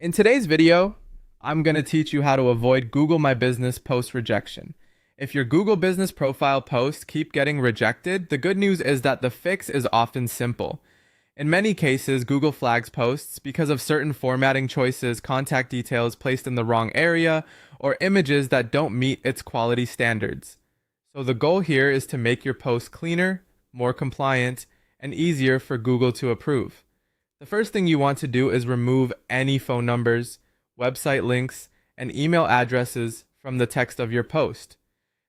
In today's video, I'm going to teach you how to avoid Google My Business post rejection. If your Google Business profile posts keep getting rejected, the good news is that the fix is often simple. In many cases, Google flags posts because of certain formatting choices, contact details placed in the wrong area, or images that don't meet its quality standards. So the goal here is to make your post cleaner, more compliant, and easier for Google to approve. The first thing you want to do is remove any phone numbers, website links, and email addresses from the text of your post.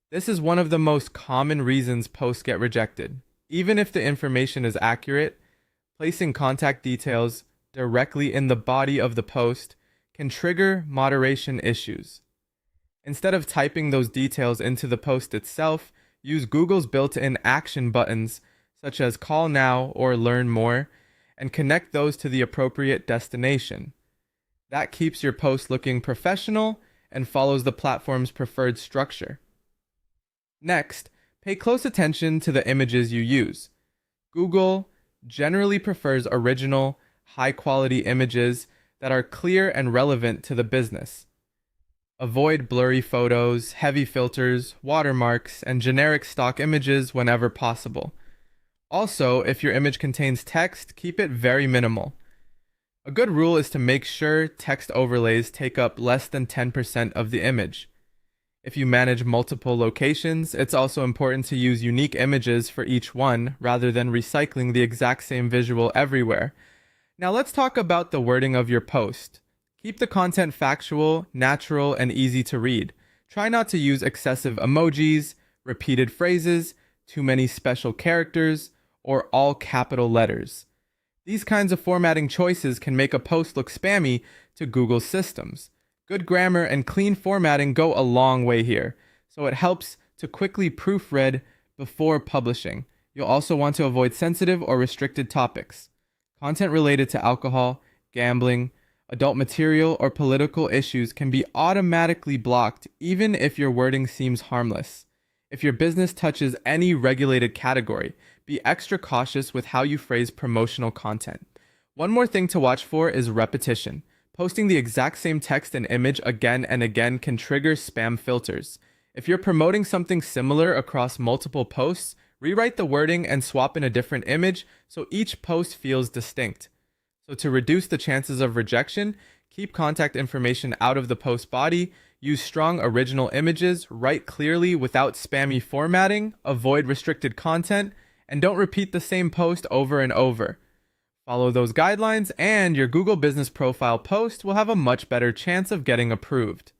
This is one of the most common reasons posts get rejected. Even if the information is accurate, placing contact details directly in the body of the post can trigger moderation issues. Instead of typing those details into the post itself, use Google's built-in action buttons such as Call Now or Learn More, and connect those to the appropriate destination. That keeps your post looking professional and follows the platform's preferred structure. Next, pay close attention to the images you use. Google generally prefers original, high-quality images that are clear and relevant to the business. Avoid blurry photos, heavy filters, watermarks, and generic stock images whenever possible. Also, if your image contains text, keep it very minimal. A good rule is to make sure text overlays take up less than 10% of the image. If you manage multiple locations, it's also important to use unique images for each one rather than recycling the exact same visual everywhere. Now let's talk about the wording of your post. Keep the content factual, natural, and easy to read. Try not to use excessive emojis, repeated phrases, too many special characters, or all capital letters. These kinds of formatting choices can make a post look spammy to Google's systems. Good grammar and clean formatting go a long way here, so it helps to quickly proofread before publishing. You'll also want to avoid sensitive or restricted topics. Content related to alcohol, gambling, adult material, or political issues can be automatically blocked even if your wording seems harmless. If your business touches any regulated category, be extra cautious with how you phrase promotional content. One more thing to watch for is repetition. Posting the exact same text and image again and again can trigger spam filters. If you're promoting something similar across multiple posts, rewrite the wording and swap in a different image so each post feels distinct. So to reduce the chances of rejection, keep contact information out of the post body, use strong original images, write clearly without spammy formatting, avoid restricted content, and don't repeat the same post over and over. Follow those guidelines and your Google Business Profile post will have a much better chance of getting approved.